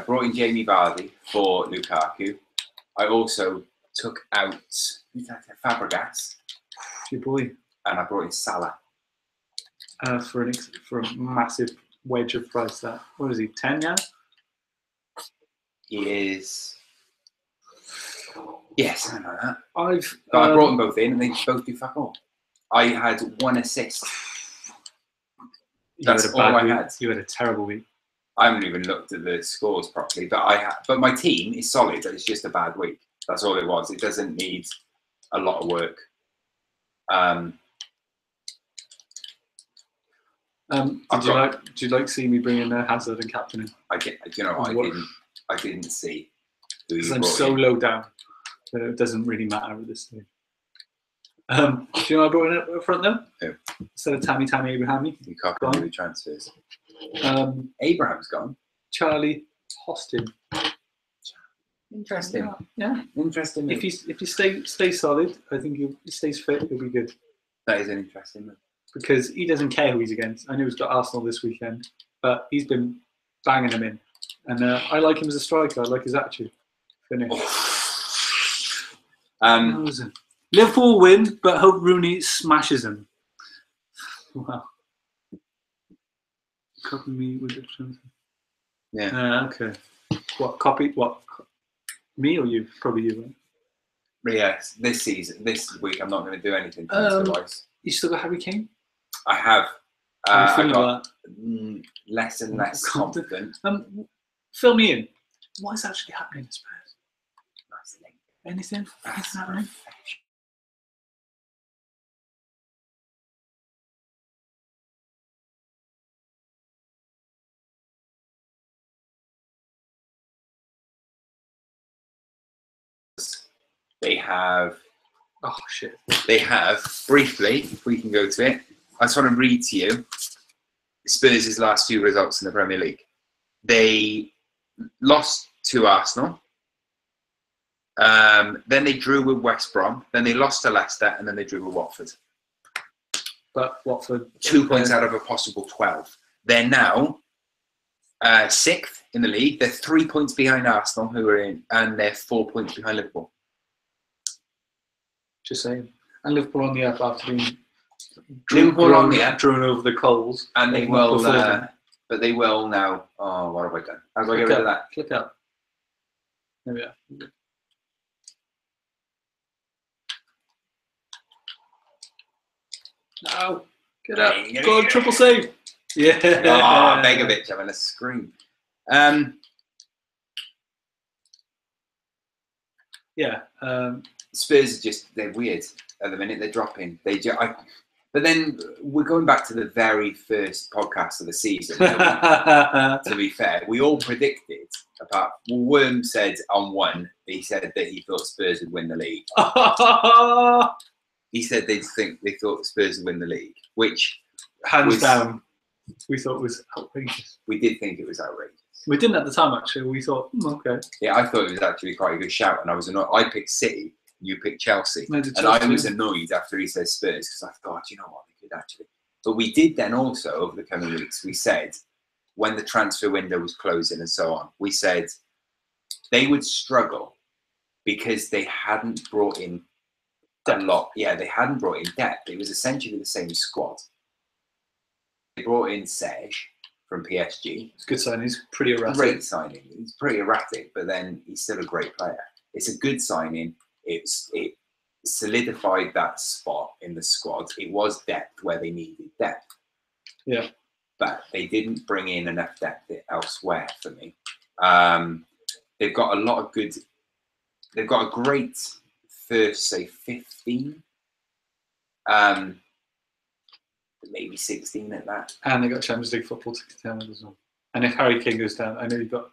brought in Jamie Vardy for Lukaku. I also took out Fabregas. Your boy. And I brought in Salah. For a massive wedge of price. That what is he? 10 now? He is. Yes, I know that. I brought them both in, and they both do fuck all. I had 1 assist. That's all I had. You had a terrible week. I haven't even looked at the scores properly, but my team is solid. It's just a bad week. That's all it was. It doesn't need a lot of work. Did you like seeing me bring in Hazard and captaining? I didn't see who you I'm brought so in. low down that it doesn't really matter at this stage. Do you know what I brought in up front though? Who? Instead of Tammy Abrahami. You can't do the transfers. Abraham's gone. Charlie Hostin. Interesting. Yeah. Interesting. If you stay solid, I think he stays fit, he'll be good. That is an interesting move. Because he doesn't care who he's against. I know he's got Arsenal this weekend, but he's been banging them in. And I like him as a striker. I like his attitude. Finish. Liverpool win, but hope Rooney smashes him. Wow. Copy me with it. Yeah. Okay. What copy? What? Me or you? Probably you. Right? But yeah, this week, I'm not going to do anything transfer-wise. You still got Harry Kane? I have. How I you got less and less confident. Fill me in. What is actually happening in Spurs? Anything happening? They have. Oh shit. They have briefly. If we can go to it, I just want to read to you Spurs' last few results in the Premier League. They lost to Arsenal. Then they drew with West Brom. Then they lost to Leicester, and then they drew with Watford. But Watford 2 points out of a possible 12. They're now 6th in the league. They're 3 points behind Arsenal, who are in, and they're 4 points behind Liverpool. Just saying. And Liverpool on the up after being drawn over the coals. And they will, but they will now. Oh, what have I done? How do I get rid of that? Click up. There we are. No, get up. Go on, triple save. Yeah. Oh, Begovic having a scream. Yeah. Spurs are they're weird at the minute. They're dropping. But then we're going back to the very first podcast of the season. To be fair, we all predicted. Apart, Worm said on one, he said that he thought Spurs would win the league. He said they thought Spurs would win the league, which hands down, we thought was outrageous. We did think it was outrageous. We didn't at the time, actually. We thought, okay. Yeah, I thought it was actually quite a good shout, and I was annoyed. I picked City, you picked Chelsea, and I was annoyed after he said Spurs because I thought, you know what, they could actually. But we did then also over the coming weeks. We said when the transfer window was closing and so on, we said they would struggle because they hadn't brought in a lot. Yeah, they hadn't brought in depth. It was essentially the same squad. They brought in Serge from PSG. It's a good signing. He's pretty erratic. Great signing. He's pretty erratic, but then he's still a great player. It's a good signing. It solidified that spot in the squad. It was depth where they needed depth. Yeah. But they didn't bring in enough depth elsewhere for me. They've got a lot of good. They've got a great first, say, 15. Maybe 16 at that. And they got Champions League football to contend with as well. And if Harry Kane goes down, I know you've got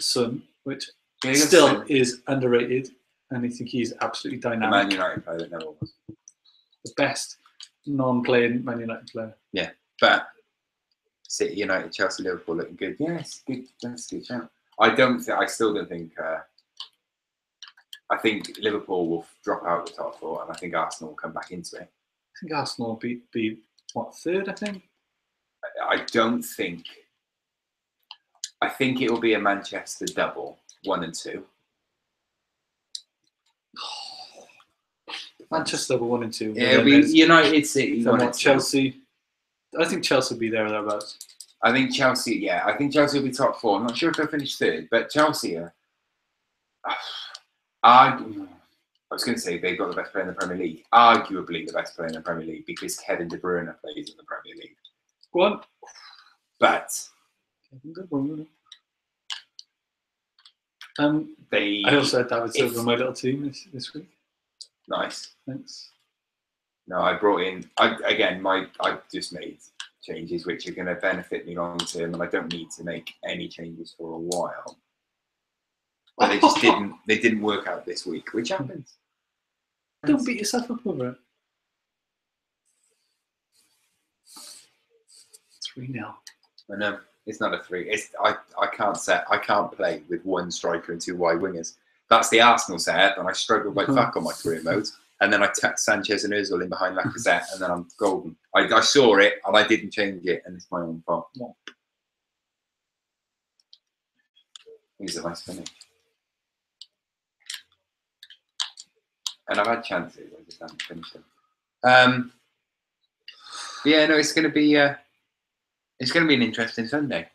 Son, which still is underrated, and I think he's absolutely dynamic. The Man United player that never was. The best non-playing Man United player. Yeah, but City, United, Chelsea, Liverpool looking good. Yes, good. That's a good shout. I still don't think. I think Liverpool will drop out of the top four, and I think Arsenal will come back into it. I think Arsenal will be what, third, I think? I don't think. I think it will be a Manchester double, 1 and 2. Manchester double 1 and 2. Yeah, it'll be United, City, 1 and 2. Chelsea. I think Chelsea will be there or thereabouts. I think Chelsea, yeah. I think Chelsea will be top 4. I'm not sure if they'll finish third, but Chelsea are. I was going to say they've got the best player in the Premier League. Arguably the best player in the Premier League because Kevin De Bruyne plays in the Premier League. Go on. But I also had David Silva on my little team this week. Nice. Thanks. No, I brought in. I just made changes which are going to benefit me long term, and I don't need to make any changes for a while. But they just didn't. They didn't work out this week, which happens. Don't beat yourself up over it. 3-0. I know it's not a 3. I can't play with 1 striker and 2 wide wingers. That's the Arsenal setup, and I struggled like fuck on my career mode. And then I tucked Sanchez and Ozil in behind Lacazette, and then I'm golden. I saw it and I didn't change it, and it's my own fault. He's a nice finish. And I've had chances, I just haven't finished them. Yeah, no, it's going to be an interesting Sunday.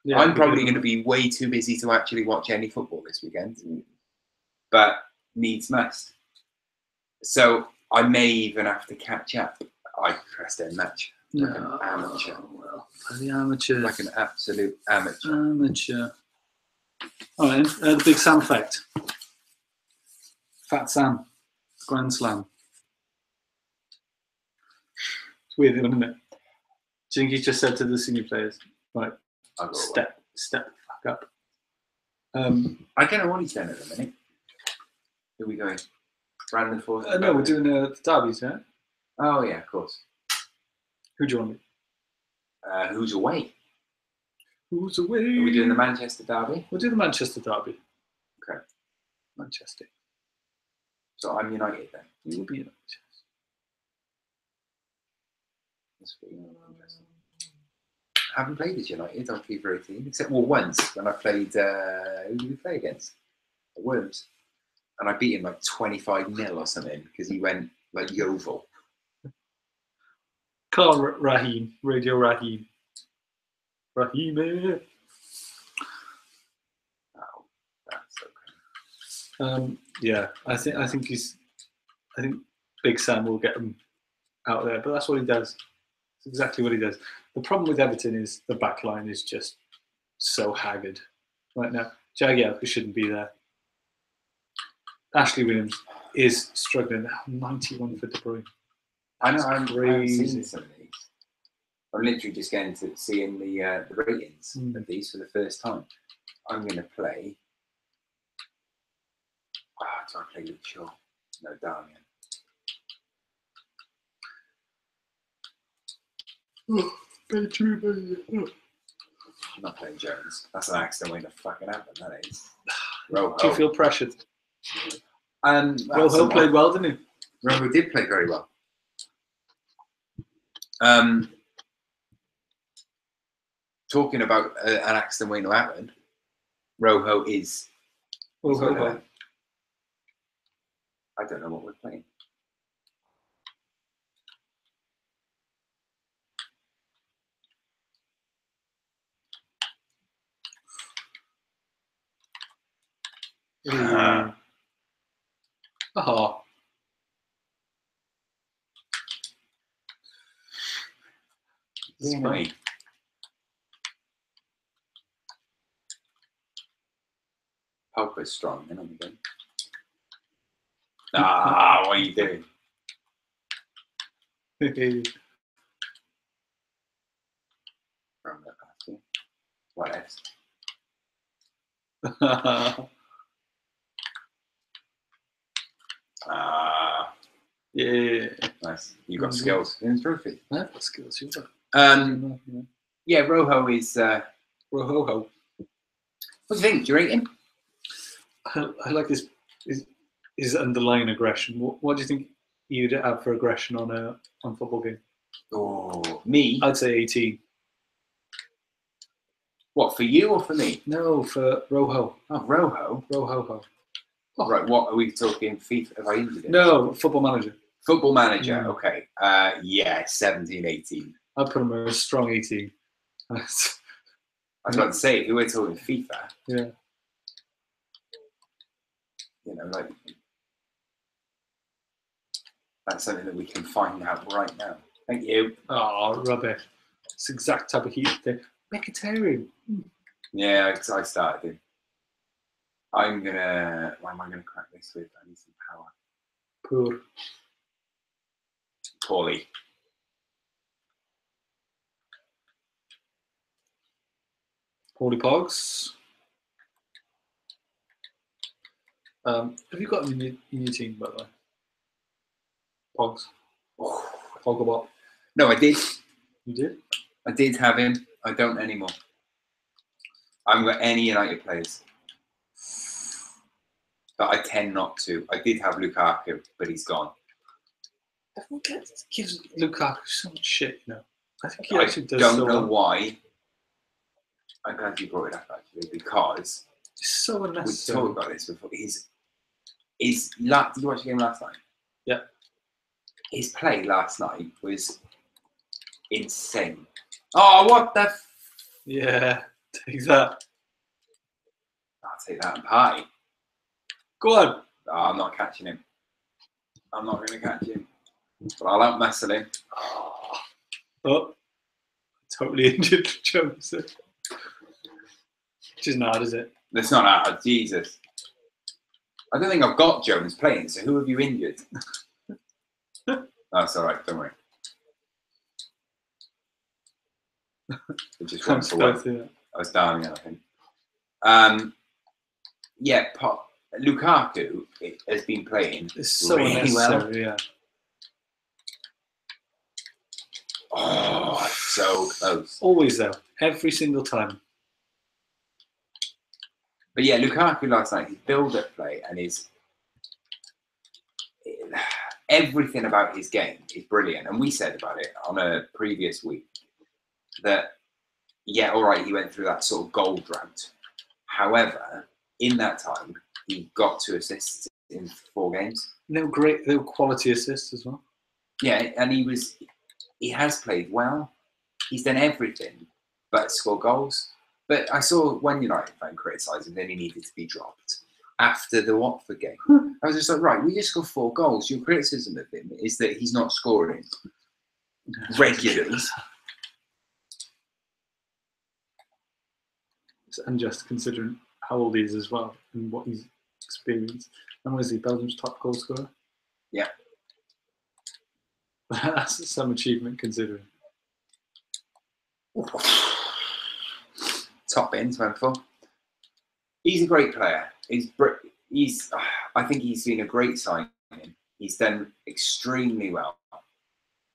Yeah, I'm probably going to be way too busy to actually watch any football this weekend, but needs must. So I may even have to catch up. I pressed a match like an amateur. Well, the amateur. Like an absolute amateur. Amateur. All right, the big Sam effect. Fat Sam. Grand Slam. It's weird, isn't it? Do you think he just said to the senior players, right, step the fuck up? I don't know what he's done at the minute. Who are we going? Brandon Ford? No, we're doing the derbies, yeah? Oh, yeah, of course. Who do you want me? Who's away? Who's away? Are we doing the Manchester derby? We'll do the Manchester derby. Okay. Manchester. So I'm United then. You will be United. That's pretty interesting. I haven't played as United on FIFA 18, except once when I played. Who did we play against? The Worms. And I beat him like 25-0 or something because he went like Yeovil. Carl Raheem, Radio Raheem. Raheem. Oh, that's okay. Yeah, I think Big Sam will get him out there, but that's what he does. It's exactly what he does. The problem with Everton is the back line is just so haggard right now. Jagielka shouldn't be there. Ashley Williams is struggling. 91 for De Bruyne. I know, I'm seen some of these. I'm literally just getting to seeing the ratings of these for the first time. I'm going to play. Do I play Luke Shaw? No, Darmian. I'm not playing Jones. That's an accident waiting to fucking happen, that is. Do you feel pressured? Rojo played well, didn't he? Rojo did play very well. Talking about an accident waiting to happen, Rojo is. Rojo. I don't know what we're playing. Oh. It's funny. Pogba's strong, then on the game. What are you doing? What else? Yeah. Nice. You got skills in the trophy. I've got skills. You've got. Yeah, Rojo is. Rojo. What do you think? Do you rate him? I like his underlying aggression. What do you think you'd have for aggression on a football game? Oh, me? I'd say 18. What, for you or for me? No, for Rojo. Oh, Rojo. Rojo. Oh. Right, what are we talking? FIFA? Have I injured it? No, Football Manager. Football Manager. Okay. Yeah, 17, 18. I'd put him as a strong 18. I was about to say, if we're talking FIFA. Yeah. You know, like that's something that we can find out right now. Thank you. Oh, rubbish. It's the exact type of heat thing. Vegetarian. Yeah, I started him. What am I gonna crack this with? I need some power. Poor. Paulie. Paulie Pogs. Have you got him in your team, by the way? Pogs. Pogba. No, I did. You did? I did have him. I don't anymore. I haven't got any United players. But I tend not to. I did have Lukaku, but he's gone. Everyone gives Lukaku so much shit, you know. I think he actually does. I don't know why. I'm glad you brought it up, actually, because it's so unnecessary. We talked about this before. Did you watch the game last night? Yeah. His play last night was insane. Oh, what the? Yeah, take that. I'll take that and party. Go on. Oh, I'm not catching him. I'm not going to catch him. But I'll out muscle him. Oh, totally injured Jones. Which is not hard, is it? That's not hard. Jesus. I don't think I've got Jones playing, so who have you injured? That's all right, don't worry. It just went for one. I was down again, I think. Yeah, Lukaku has been playing so really well. Yeah. Oh, so close. Always though, every single time. But yeah, Lukaku last night, his build-up play and everything about his game is brilliant. And we said about it on a previous week that, yeah, all right, he went through that sort of goal drought. However, in that time, he got 2 assists in 4 games. They were quality assists as well. Yeah, and he has played well. He's done everything but score goals. But I saw one United fan criticise him, then he needed to be dropped after the Watford game. I was just like, right, we just scored 4 goals. Your criticism of him is that he's not scoring regularly. It's unjust considering how old he is as well and what he's experienced. And was he Belgium's top goal scorer? Yeah. That's some achievement considering. Top ends went for. He's a great player. I think he's been a great signing. He's done extremely well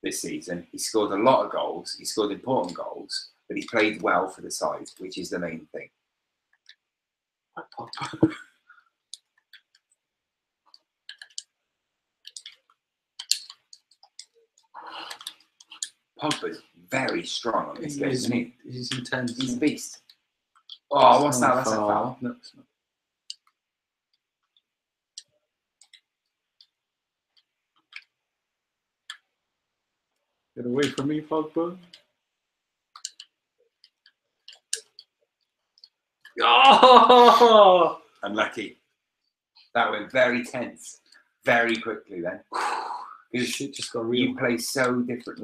this season. He scored a lot of goals. He scored important goals, but he played well for the side, which is the main thing. Pogba's very strong on this game, isn't he? He's intense. He's a beast. Oh, what's that? That's a foul. No, it's not. Get away from me, Pogba. Oh! Unlucky. That went very tense, very quickly then. Because shit just got real. You play so different.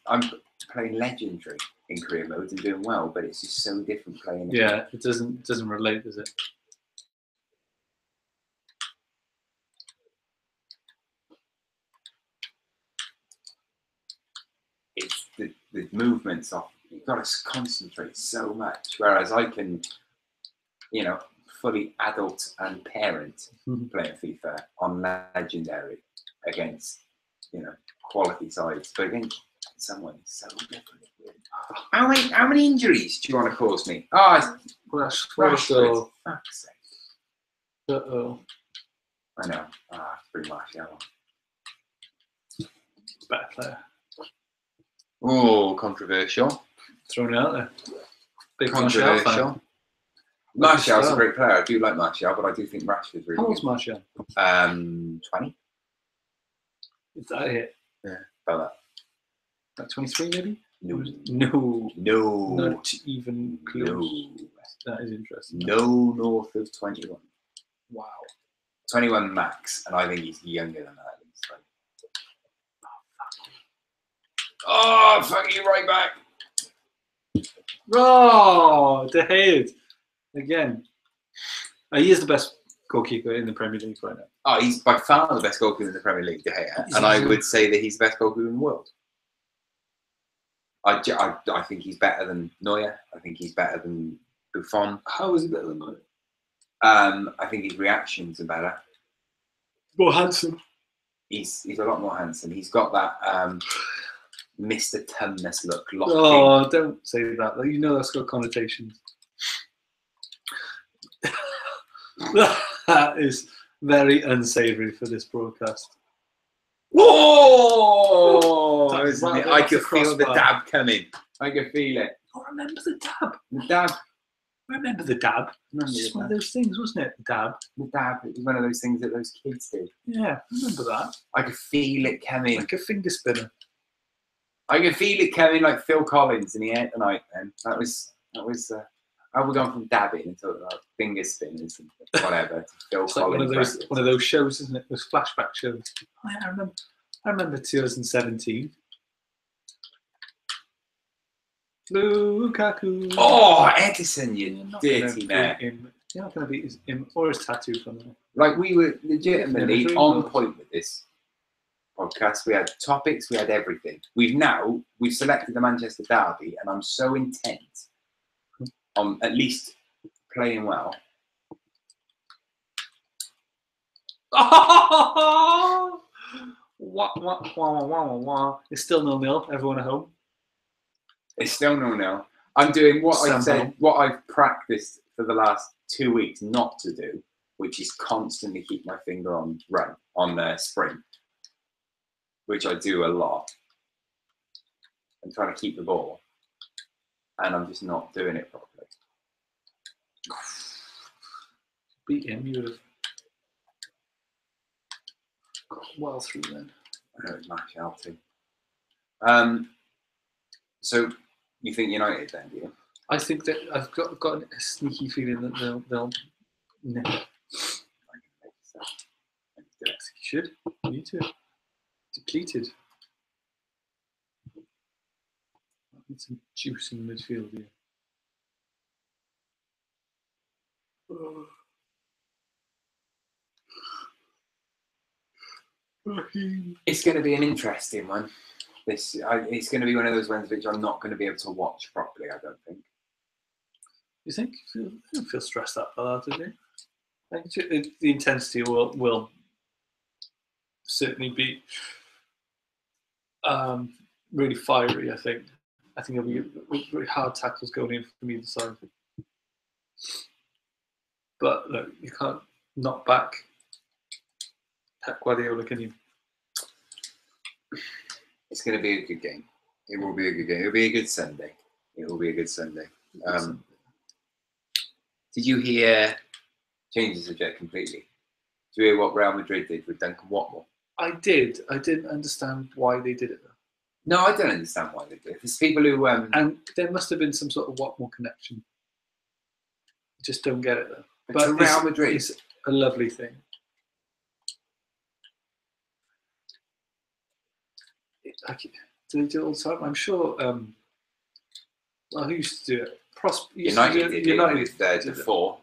I'm playing legendary in career mode and doing well, but it's just so different playing. Yeah, it doesn't relate, does it? It's the movements off. You've got to concentrate so much. Whereas I can, fully adult and parent playing FIFA on legendary against, quality sides. But against someone so different. How many injuries do you want to cause me? Oh, it's Rashford. Fuck's sake. Uh-oh. I know. Pretty much, yeah. Better player. Oh, controversial. Throwing it out there. Big controversial. Martial's a great player. I do like Martial, but I do think Rashford's really good. How old's Martial? 20. Is that it? Yeah, about that. Like 23 maybe? No. Not even close. No. That is interesting. No north of 21. Wow. 21 max, and I think he's younger than that. Oh, fuck you right back. Oh, De Gea. Again. He is the best goalkeeper in the Premier League right now. Oh, he's by far the best goalkeeper in the Premier League, De Gea. And I would say that he's the best goalkeeper in the world. I think he's better than Neuer. I think he's better than Buffon. How is he better than Neuer? I think his reactions are better. More handsome. He's a lot more handsome. He's got that Mr. Tumnus look. Oh, don't say that. You know that's got connotations. That is very unsavoury for this broadcast. Whoa! I could feel the dab coming. I could feel it. Oh, remember the dab? The dab. I remember the dab. It's just one of those things, wasn't it? The dab. The dab. It was one of those things that those kids did. Yeah, I remember that. I could feel it coming. Like a finger spinner. I could feel it coming like Phil Collins in the air tonight. Then that was. How we gone from dabbing until finger spinners and whatever to Phil it's Collins. Like one of those shows, isn't it? Those flashback shows. Oh, yeah, I remember 2017. Lukaku. Oh, Edison, you dirty man. You're not going to beat him or his tattoo from there. Like, we were legitimately on point with this podcast. We had topics, we had everything. We've selected the Manchester derby, and I'm so intent on at least playing well. It's still 0-0. Everyone at home. It's still 0-0. I'm doing what I said, what I've practiced for the last 2 weeks not to do, which is constantly keep my finger on sprint, which I do a lot. I'm trying to keep the ball, and I'm just not doing it properly. Beat him, you would have got well through then. I know it's match out too. So you think United then, do you? I think that I've got a sneaky feeling that they'll nip it. You should. You need to. Depleted. Need some juice in the midfield here. It's going to be an interesting one. It's going to be one of those ones which I'm not going to be able to watch properly, I don't think. You think? You don't feel stressed out by that, do you? I think the intensity will certainly be really fiery, I think. I think it'll be really hard tackles going in from either side. But look, you can't knock back Pep Guardiola, can you? It's going to be a good game. It will be a good game. It'll be a good Sunday. It will be a good Sunday. Did you hear? Change the subject completely. Did you hear what Real Madrid did with Duncan Watmore? I did. I didn't understand why they did it though. No, I don't understand why they did it. There's people who and there must have been some sort of Watmore connection. I just don't get it though. But Real Madrid is a lovely thing. Do they do it all the time? I'm sure. Well, who used to do it? United did it with Defoe.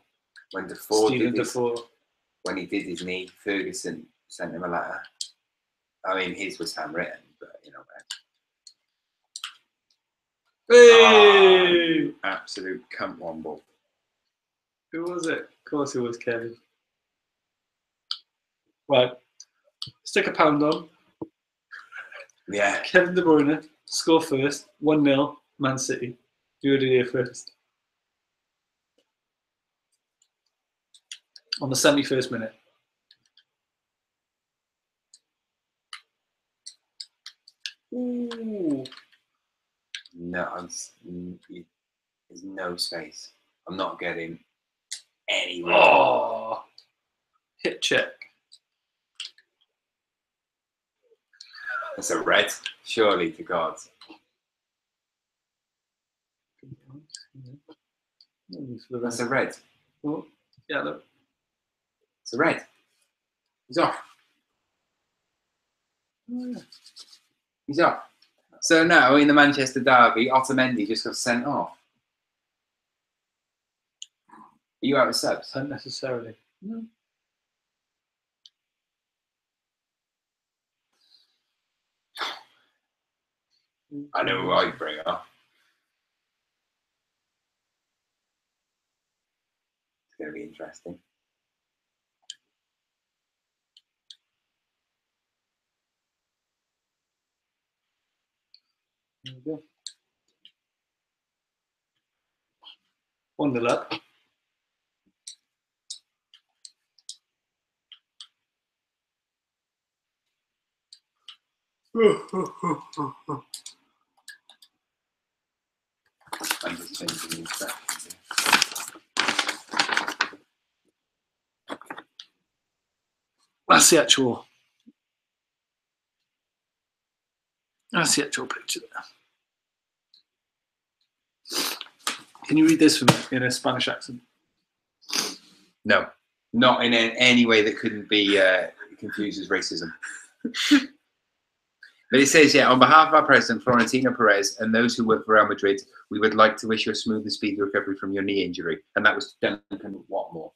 When Defoe Stephen Defoe. When he did his knee, Ferguson sent him a letter. I mean, his was handwritten, but you know. Hey! Absolute cunt womble. Who was it? Of course it was Kevin. Right. Stick a pound on. Yeah. Kevin De Bruyne, score first, 1-0, Man City. You heard it here first. On the 71st minute. Ooh. No, there's no space. I'm not getting anywhere. Oh. Hit check. That's a red, surely to God. That's a red. Oh, yeah, look. It's a red. He's off. Oh, yeah. He's off. So now in the Manchester derby, Otamendi just got sent off. Are you out of subs? Unnecessarily. No. I know who I'd bring off. It's going to be interesting. There we go. 1-0 up. I'm just changing the instructions here. That's the actual picture there. Can you read this for me in a Spanish accent? No, not in any way that couldn't be confused as racism. But it says, yeah, on behalf of our president, Florentino Perez, and those who work for Real Madrid, we would like to wish you a smooth and speedy recovery from your knee injury. And that was Duncan Watmore.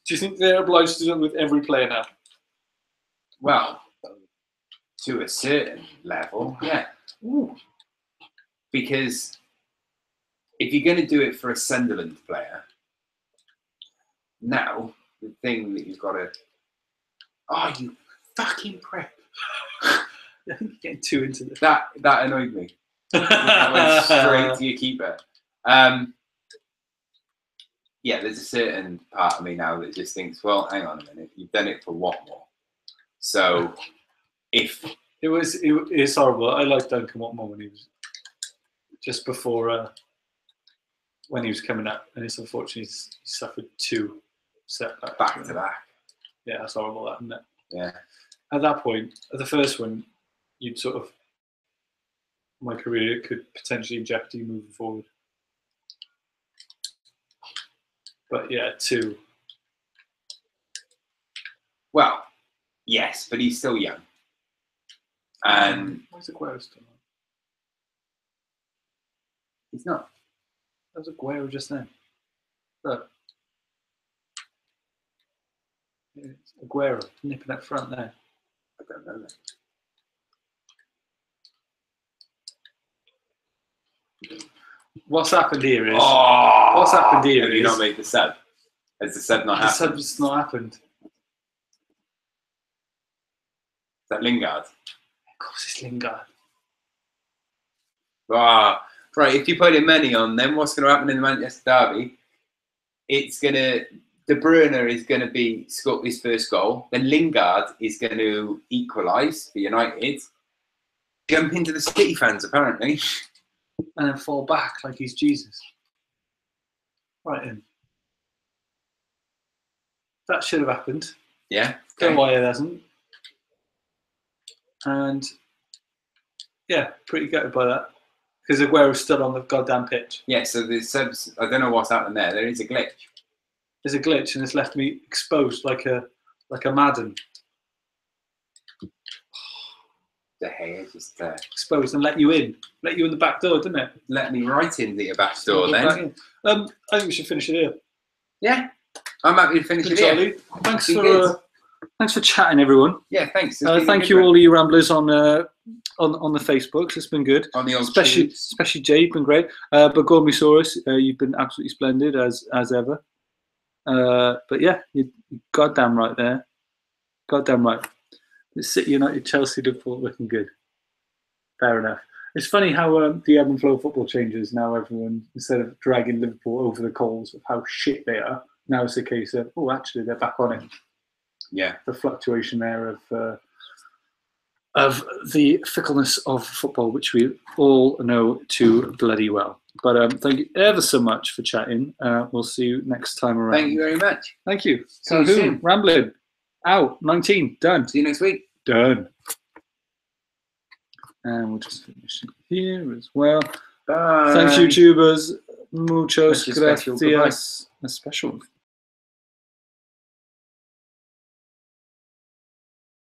Do you think they're obliged to do it with every player now? Well, to a certain level, yeah. Ooh. Because if you're going to do it for a Sunderland player, now the thing that you've got to... Oh, you fucking prick. I think you're getting too into this. That annoyed me. That went straight to your keeper. Yeah, there's a certain part of me now that just thinks, well, hang on a minute, you've done it for Watmore. So if it's horrible. I liked Duncan Watmore when he was just before when he was coming up, and it's unfortunately he suffered 2 setbacks back to back. Yeah, that's horrible, that, isn't it? Yeah. At that point, at the first one, you'd sort of, my career could potentially jeopardy moving forward. But yeah, 2. Well, yes, but he's still young. And where's Aguero still on? He's not. That was Aguero just then. Look. It's Aguero nipping up front there. I don't know that. What's happened here is... what's happened here have is... you not made the sub? Has the sub not happened? The sub's not happened. Is that Lingard? Of course it's Lingard. Right, if you put in money on them, what's going to happen in the Manchester derby? It's going to... De Bruyne is going to be score his first goal. Then Lingard is going to equalise for United. Jump into the City fans, apparently. And then fall back like he's Jesus. Right in. That should have happened. Yeah. Okay. Don't know why it hasn't. And yeah, pretty gutted by that. Because Aguero's still on the goddamn pitch. Yeah, so the subs, I don't know what's happened there. There is a glitch. There's a glitch and it's left me exposed like a Madden. The hair just exposed and let you in. Let you in the back door, didn't it? Let me right in the back door then. I think we should finish it here. Yeah. I'm happy to finish it here. Thanks for chatting, everyone. Yeah, thanks. Thank you all of you ramblers on the Facebooks. It's been good. On the old especially Jay, you've been great. But Gormisaurus, you've been absolutely splendid as ever. But yeah, you're goddamn right there. Goddamn right. City, United, Chelsea, Liverpool looking good. Fair enough. It's funny how the ebb and flow of football changes now. Everyone, instead of dragging Liverpool over the coals of how shit they are, now it's a case of, oh, actually, they're back on it. Yeah. The fluctuation there of the fickleness of football, which we all know too bloody well. But thank you ever so much for chatting. We'll see you next time around. Thank you very much. Thank you. See you soon. Rambling. Out. 19. Done. See you next week. Done. And we'll just finish it here as well. Bye. Thanks, YouTubers. Muchos gracias. Special. A special.